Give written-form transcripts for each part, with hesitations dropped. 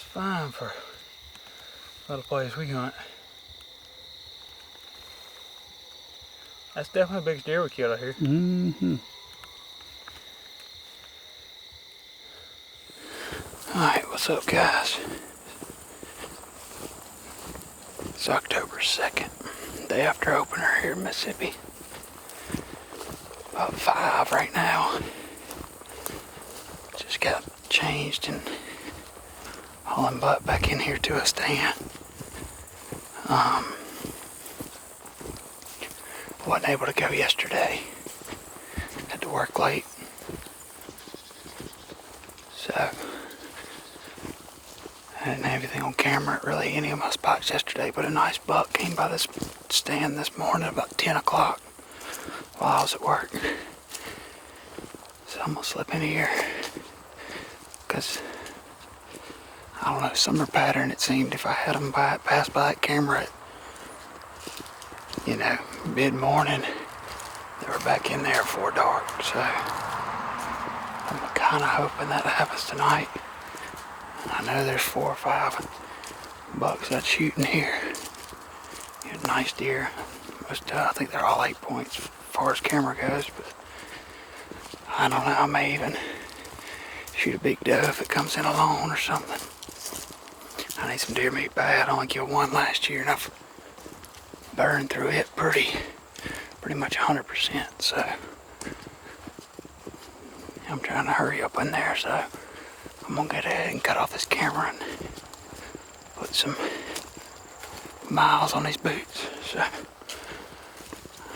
That's fine for a little place we hunt. That's definitely the biggest deer we killed out here. Mm-hmm. Alright, what's up, guys? It's October 2nd, day after opener here in Mississippi. About 5 right now. Just got changed and hauling butt back in here to a stand. Wasn't able to go yesterday. Had to work late. So I didn't have anything on camera at really any of my spots yesterday, but a nice buck came by this stand this morning about 10 o'clock while I was at work. So I'm gonna slip in here because I don't know, summer pattern it seemed if I had them pass by that camera at, mid-morning, they were back in there before dark. So I'm kind of hoping that happens tonight. I know there's 4 or 5 bucks I'd shoot in here. Nice deer. I think they're all 8 points as far as camera goes, but I don't know, I may even shoot a big doe if it comes in alone or something. I need some deer meat bad. I only killed one last year and I've burned through it pretty much 100%, so I'm trying to hurry up in there, so I'm gonna get ahead and cut off this camera and put some miles on these boots. So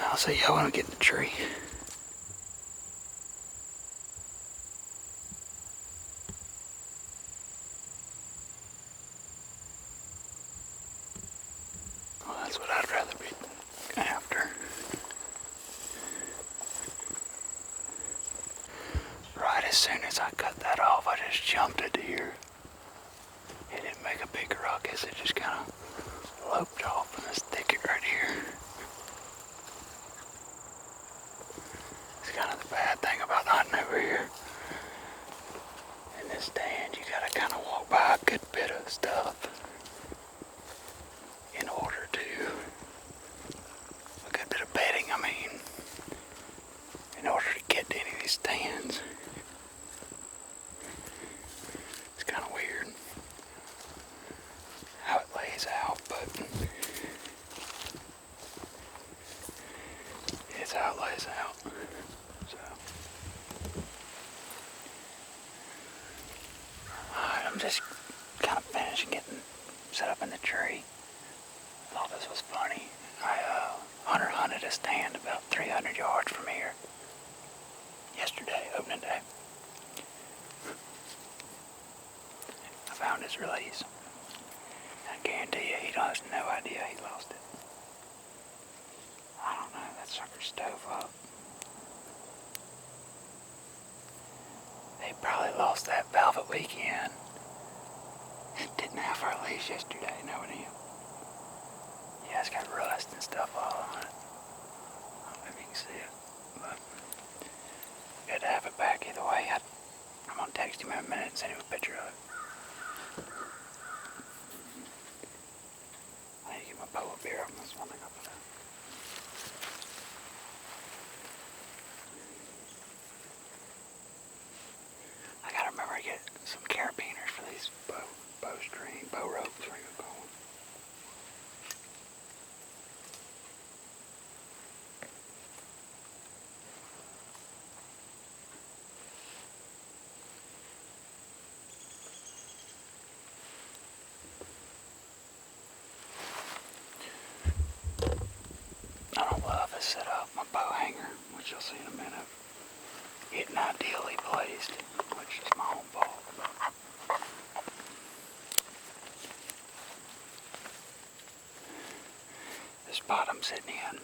I'll see y'all when we get in the tree. Well, that's what I'd rather be after. Right as soon as I cut that off, I just jumped a deer. It didn't make a big ruckus, it just kind of loped off in this thicket right here. It's kind of the bad thing about hunting over here. In this stand, you gotta kind of walk by a good bit of stuff in order to, a good bit of bedding, in order to get to any of these stands. It's kind of weird how it lays out, but it's how it lays out. So, alright, I'm just kind of finishing getting set up in the tree. I thought this was funny. Hunter hunted a stand about 300 yards from here yesterday, opening day. I found his release. I guarantee you he has no idea he lost it. I don't know, that sucker stove up. They probably lost that velvet weekend. Didn't have our leash yesterday, no one knew. Yeah, it's got rust and stuff all on it. I don't know if you can see it, but good to have it back either way. I'm gonna text him in a minute and send him a picture of it. I need to get my bowl of beer up. That's one thing I'll put out. I gotta remember to get some carabiners for these bow ropes, where you call them. I don't love this setup, my bow hanger, which you'll see in a minute. Getting ideally placed, which is my own fault. The spot I'm sitting in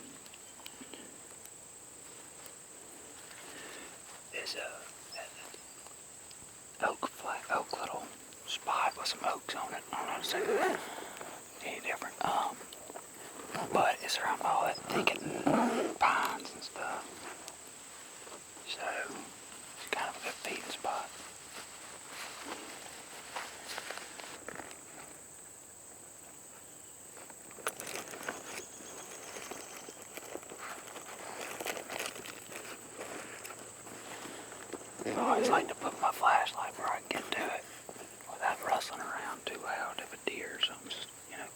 is an oak little spot with some oaks on it. I don't know how to say that any different. But it's around all that thicket and pines and stuff. So it's kind of a good feeding spot. do it without rustling around too loud. If a deer or something's,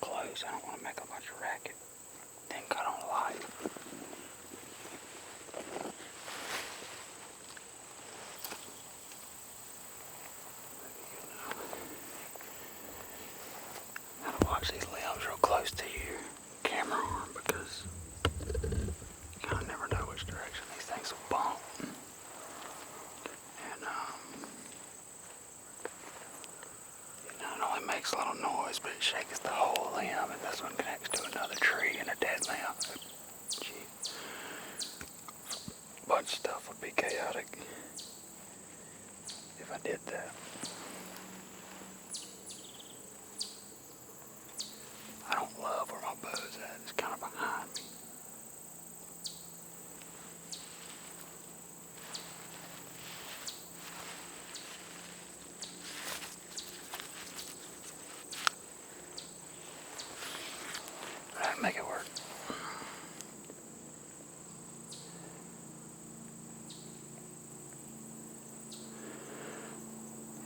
close, I don't want to make a bunch of racket. Then cut on the light. Gotta watch these limbs real close to your camera arm because you kind of never know which direction these things will bump. And it only makes a little noise, but it shakes the whole limb, and this one connects to another tree and a dead limb. Gee, a bunch of stuff would be chaotic if I did that. I don't love where my bow's at. It's kind of behind me. Alright, make it work.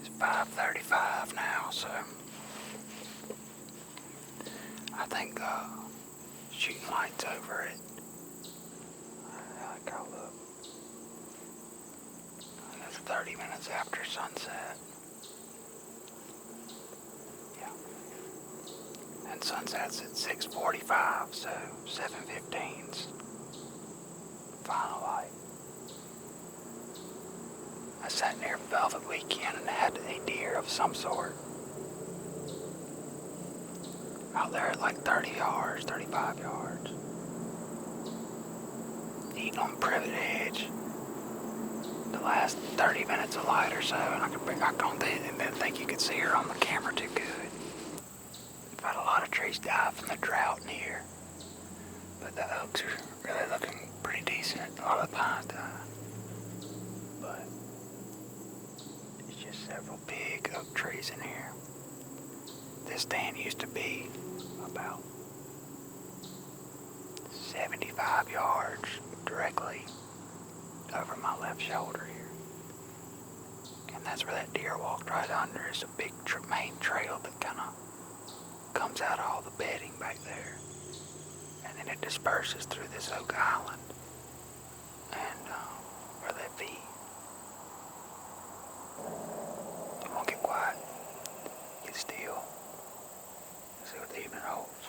It's 5:35 now, so I think shooting lights over it. I think I'll look. And it's 30 minutes after sunset. Yeah. And sunset's at 6:45, so 7:15's final light. I sat near Velvet Weekend and had a deer of some sort out there at like 30 yards, 35 yards. Eating on privet edge. The last 30 minutes of light or so, and I didn't think you could see her on the camera too good. I've had a lot of trees die from the drought in here, but the oaks are really looking pretty decent. A lot of the pines died, but it's just several big oak trees in here. This stand used to be about 75 yards directly over my left shoulder here. And that's where that deer walked right under. It's a big main trail that kind of comes out of all the bedding back there. And then it disperses through this oak island. And where they feed. You won't get quiet. Get still. See what the evening holds.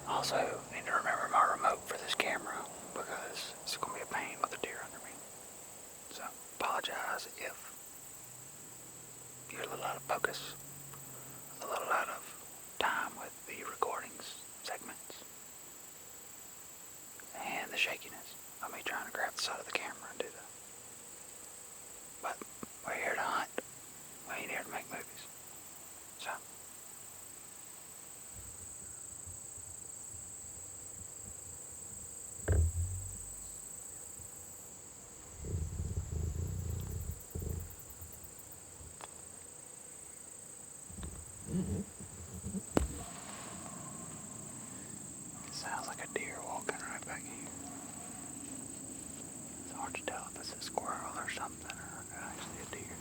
Also, need to remember my remote for this camera because it's going to be a pain with a deer under me. So, apologize if you're a little out of focus, a little out of time with the recordings segments, and the shakiness of me trying to grab the side of the camera and do that. But we're here to hunt. We ain't here to make movies. So. It sounds like a deer walking right back here. It's hard to tell if it's a squirrel or something or actually a deer.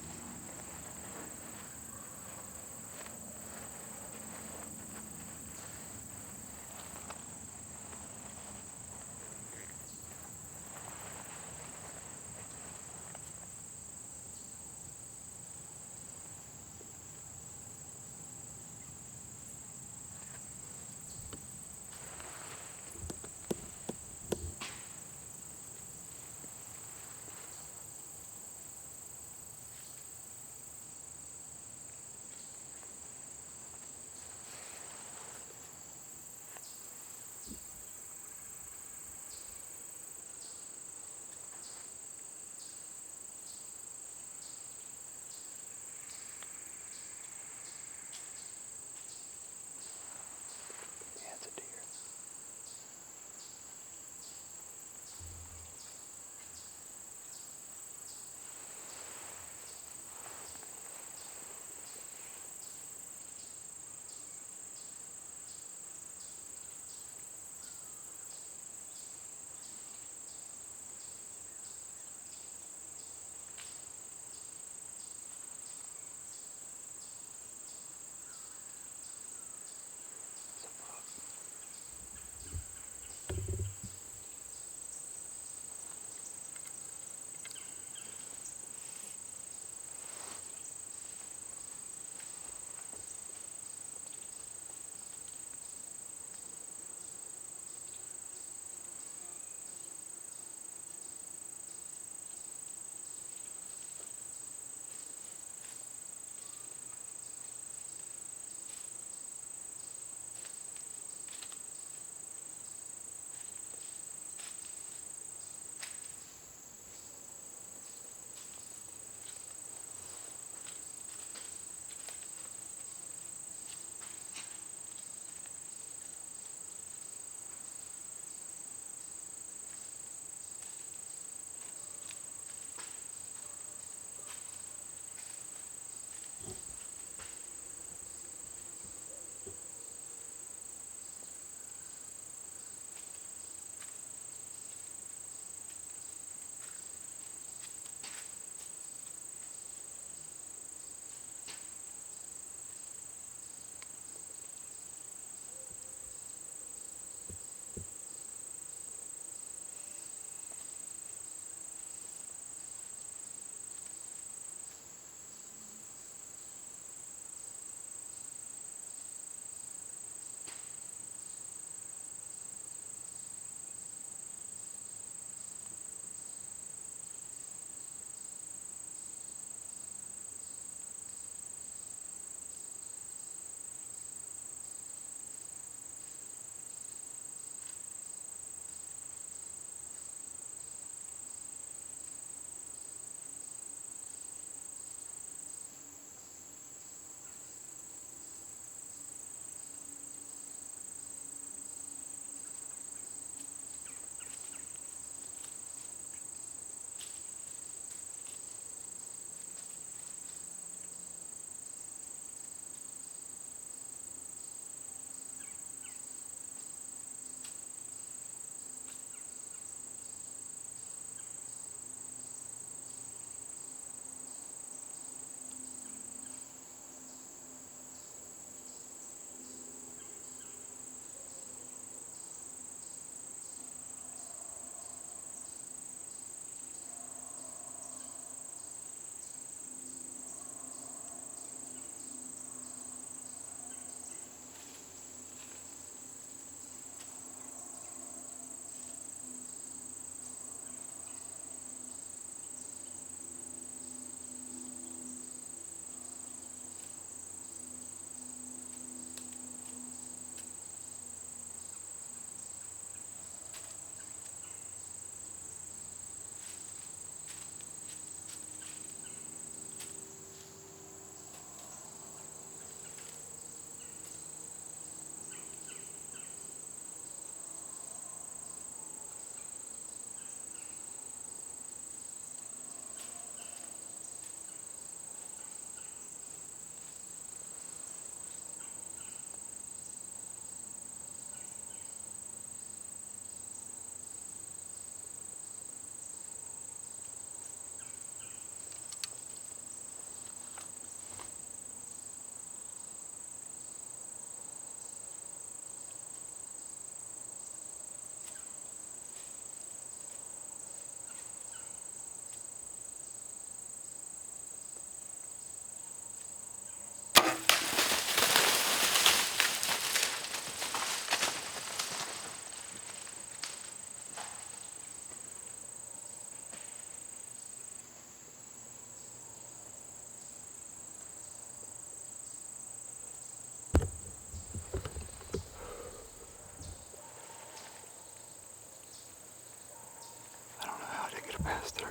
pass through.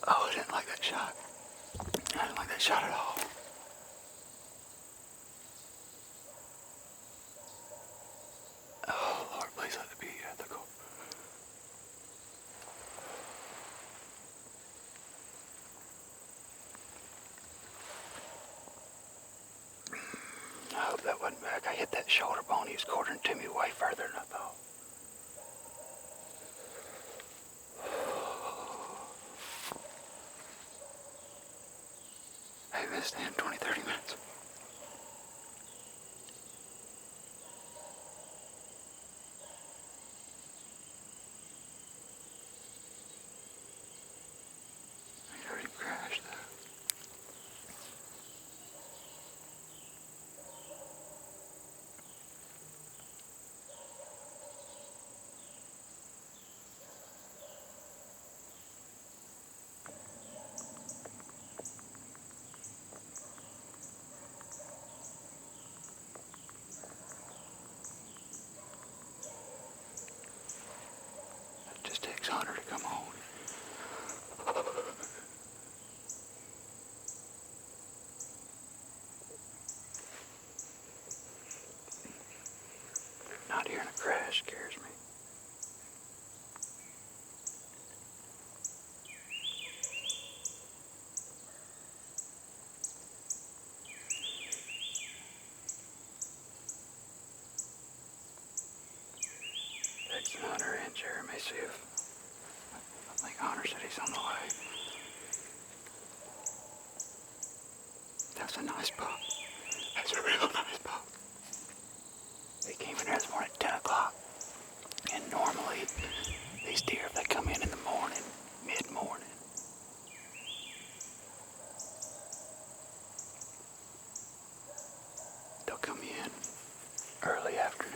Oh, I didn't like that shot. I didn't like that shot at all. Oh, Lord, please let it be ethical. I hope that wasn't back. I hit that shoulder bone. He was quartering to me way further than I thought. Hey, this damn 20, 30 minutes. I already crashed though. It just takes Hunter to come home. Not hearing a crash scares me. Texting Hunter and Jeremy, see if I think Hunter said he's on the way. That's a nice pup. That's a real nice pup. They came in here this morning at 10 o'clock. And normally, these deer, if they come in the morning, mid-morning, they'll come in early afternoon.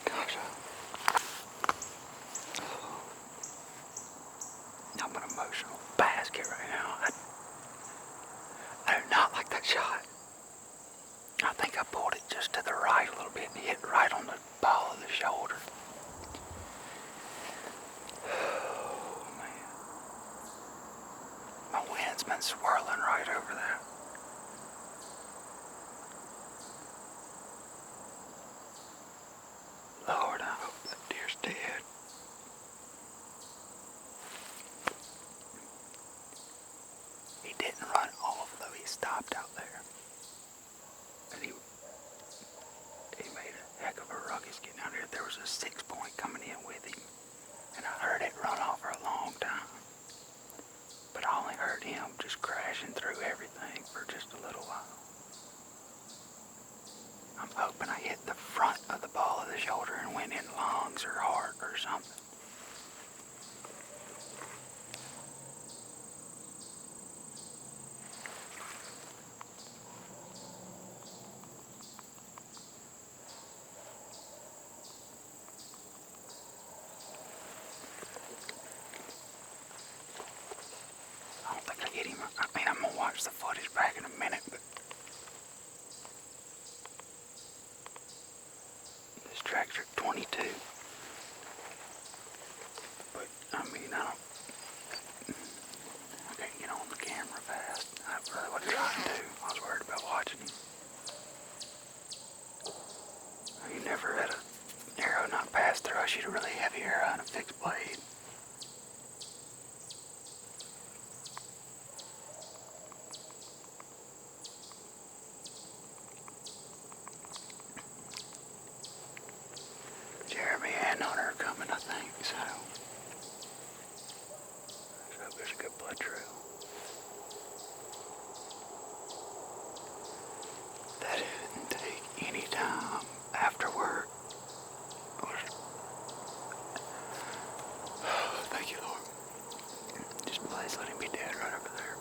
Gosh, I'm an emotional basket right now. I do not like that shot. I think I pulled it just to the right a little bit and hit right on the ball of the shoulder. Oh, man. My wind's been swirling right over there. Lord, I hope that deer's dead. He didn't run off, though. He stopped out there. And he made a heck of a ruckus getting out here. There was a 6-point coming in with him. And I heard it run off for a long time. But I only heard him just crashing through everything for just a little while. I'm hoping I hit the front of the ball of the shoulder and went in lungs or heart or something. I don't think I hit him. I mean, I'm going to watch the footage back in a minute, but this track's at 22. But, I mean, I can't get on the camera fast. That's really what I'm trying to do. I was worried about watching him. You never had an arrow not pass through. I shoot a really heavy arrow and a fixed blade. Jeremy and Hunter are coming, I think, so I hope there's a good blood trail. That didn't take any time after work. Thank you, Lord. Just please let him be dead right over there.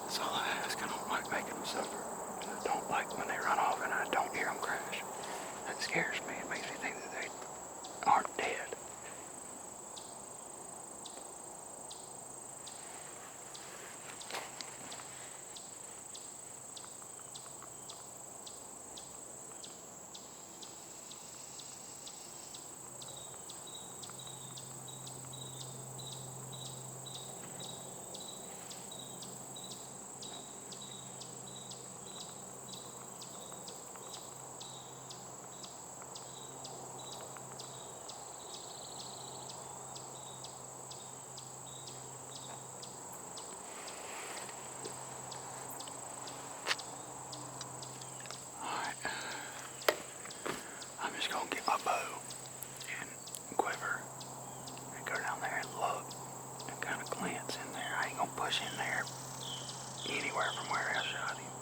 That's all I ask. I don't like making them suffer. I don't like when they run off and I don't hear them crash. That scares me. It makes me think that they aren't dead. anywhere from where I shot him.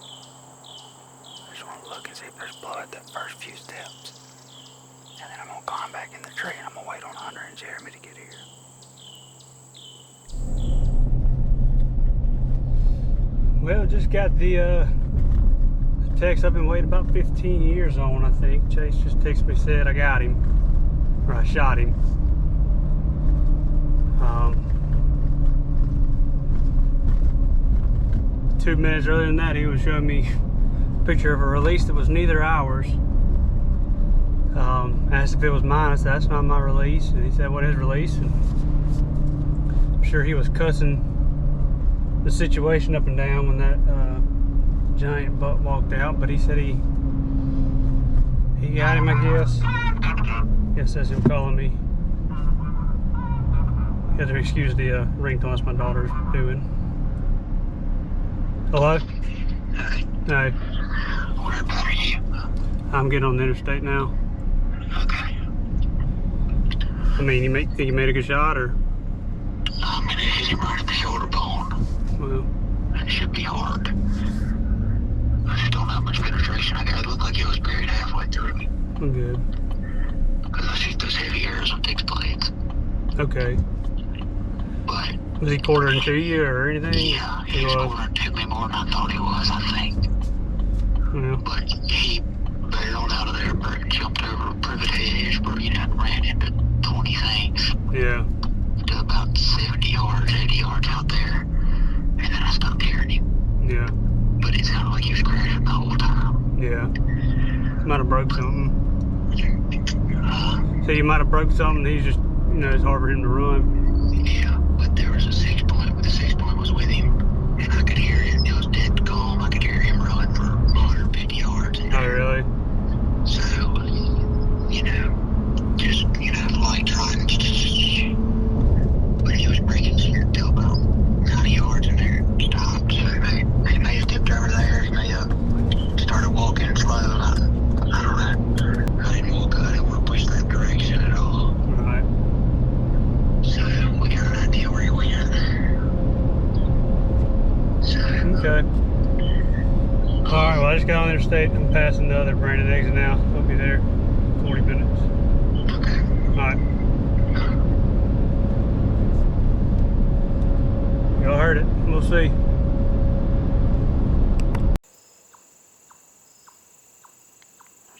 I just want to look and see if there's blood that first few steps. And then I'm going to climb back in the tree and I'm going to wait on Hunter and Jeremy to get here. Well, just got the text I've been waiting about 15 years on, I think. Chase just texted me, said I got him, or I shot him. 2 minutes earlier than that, he was showing me a picture of a release that was neither ours. Asked if it was mine. I said, that's not my release. And he said, what is release? And I'm sure he was cussing the situation up and down when that giant buck walked out, but he said he got him, I guess. Yes, that's him calling me. You have to excuse the ringtone that's my daughter's doing. Hello? Hi. Hey. Where about are you? I'm getting on the interstate now. Okay. I mean, think you made a good shot, or? I'm gonna hit him right in the shoulder bone. Well, It should be hard. I just don't know how much penetration I got. It looked like it was buried halfway through me. I'm good. Because I shoot those heavy arrows on fixed blades. Okay. But Was he quartering to you or anything? yeah, he was quartering to me more than I thought he was, I think. Well, But he barreled out of there, jumped over a privet hedge, and ran into 20 things. yeah. To about 70 yards, 80 yards out there. And then I stopped hearing him. Yeah. But it sounded like he was crashing the whole time. Yeah. Might have broke something. Uh, So you might have broke something. He's just, it's hard for him to run. yeah, but there was a 6-point, but the 6-point was with him, and I could hear it. It was dead calm. I could hear him run for 150 yards. Oh, really? So, just, light trying to but he was breaking till about 90 yards in there and stopped. So they may have tipped over there. He may have started walking slow. I don't know. I didn't want to push that direction at all. Right. So we got an idea where he went. So Okay. Alright, well, I just got on the interstate. I'm passing the other Brandon exit now. I'll be there in 40 minutes. okay. Alright. Y'all heard it. We'll see.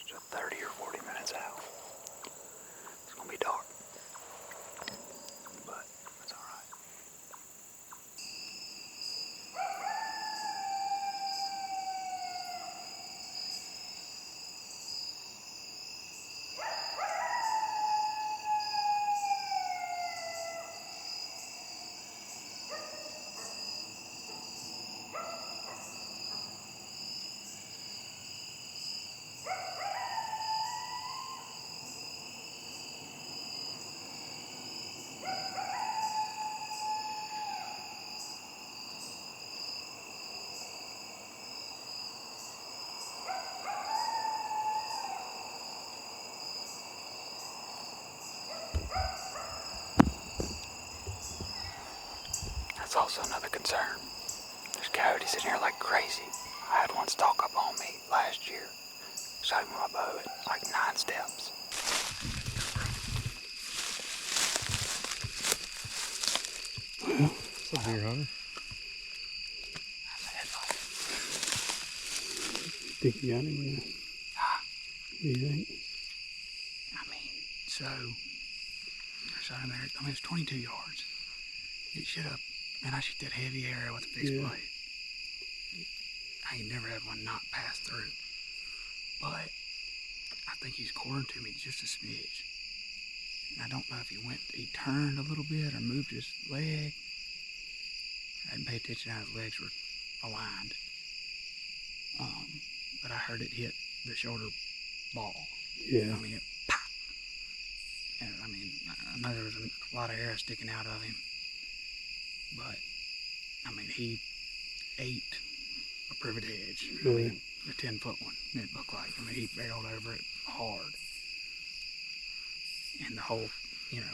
Just 30 or 40 minutes out. It's going to be dark. But that's alright. That's also another concern. There's coyotes in here like crazy. I had one stalk up on me last year. Shot him with my bow at like 9 steps. What's up, deer hunter? That's a headlight. Think you got him? Ah, What do you think? I mean, so I shot him there. I mean, it's 22 yards. It should have. Man, I shoot that heavy arrow with a fixed blade. I ain't never had one not pass through. But I think he's quartering to me just a smidge. And I don't know if he turned a little bit or moved his leg. I didn't pay attention how his legs were aligned. But I heard it hit the shoulder ball. Yeah. I mean, it pop. And I mean, I know there was a lot of air sticking out of him. But, I mean, he ate a privet hedge. Really? I mean, a 10-foot one, it looked like. I mean, he barreled over it hard. And the whole,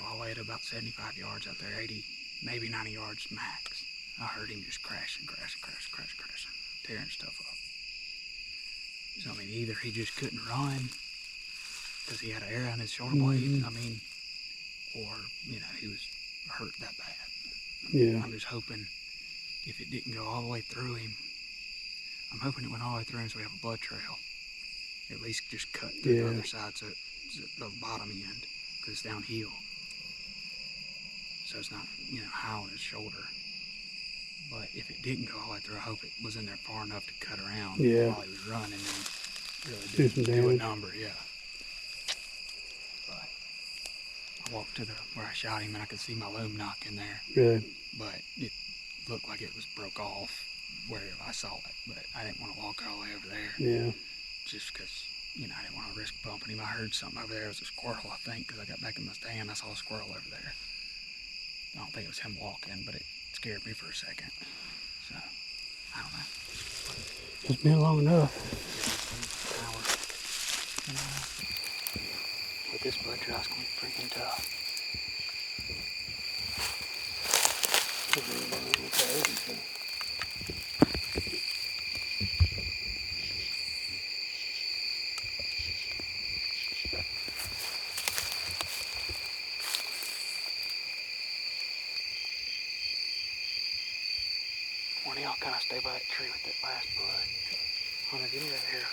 all the way to about 75 yards out there, 80, maybe 90 yards max. I heard him just crashing, tearing stuff up. So, I mean, either he just couldn't run because he had an arrow in his shoulder blade, I mean, or, you know, he was hurt that bad. Yeah. I'm just hoping if it didn't go all the way through him, I'm hoping it went all the way through him so we have a blood trail. At least just cut through the other side, so the bottom end, because it's downhill. So it's not, you know, high on his shoulder. But if it didn't go all the way through, I hope it was in there far enough to cut around while he was running and really do a number, But I walked to where I shot him and I could see my loam knock in there. Really? But it looked like it was broke off where I saw it. But I didn't want to walk all the way over there. Yeah. Just because, you know, I didn't want to risk bumping him. I heard something over there. It was a squirrel, I think, because I got back in my stand. I saw a squirrel over there. I don't think it was him walking, but it scared me for a second. So, I don't know. It's been long enough. But this blood trail's going to be freaking tough. One of y'all kind of stay by that tree with that last blood. Hunter, give me that hair.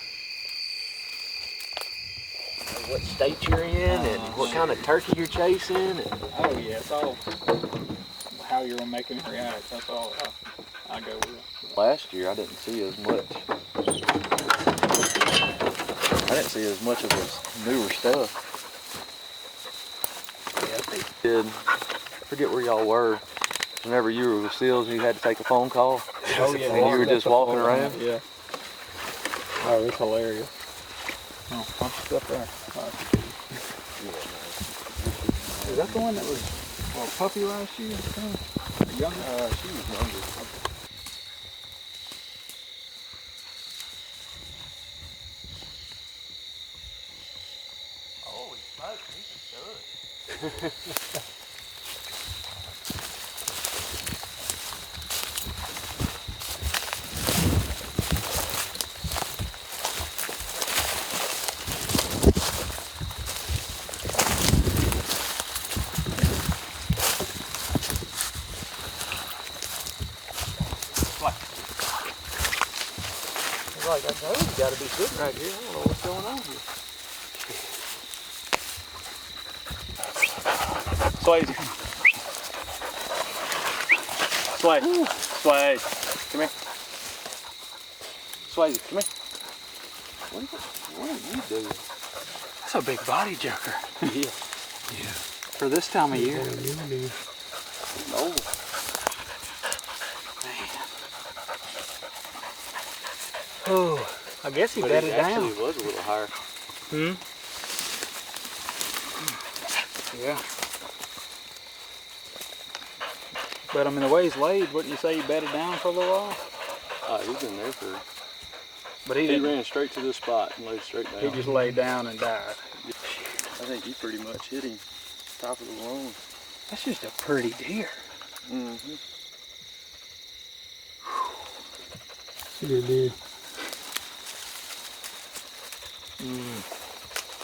What state you're in and what kind of turkey you're chasing. And... Oh yeah, it's all how you're gonna make him react. That's all I go with. Last year I didn't see as much. I didn't see as much of his newer stuff. Yeah, they did. I forget where y'all were. Whenever you were with Seals, you had to take a phone call. Oh yeah, and you were just walking around. Yeah. Oh, it's hilarious. Oh, bunch of stuff there. Is that the one that was a puppy last year? Younger? She was younger. Holy smokes, he's a stud. Like I told you, you gotta be sitting right here. I don't know what's going on here. Swayze. Sway. Sway. Come here. Swayze, come here. What are you doing? That's a big body joker. Yeah. Yeah. For this time of year. No. Oh, I guess he But bedded it down. actually was a little higher. Yeah. But I mean, the way he's laid, wouldn't you say he bedded down for a little while? He's been there for. But He ran straight to this spot and laid straight down. he just laid down and died. I think you pretty much hit him top of the lung. That's just a pretty deer. Mm-hmm. Good deer.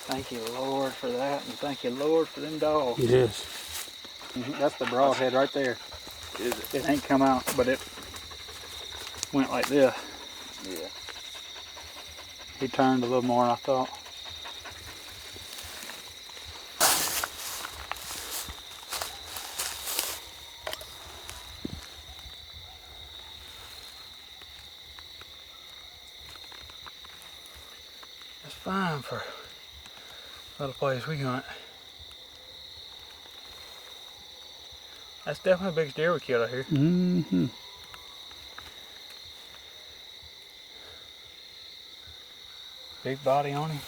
Thank you, Lord, for that, and thank you, Lord, for them dogs. Yes. That's the broadhead right there. Is it? It ain't come out, but it went like this. Yeah. He turned a little more than I thought. That's fine for a little place we hunt. That's definitely the biggest deer we killed out here. Mm-hmm. Big body on him.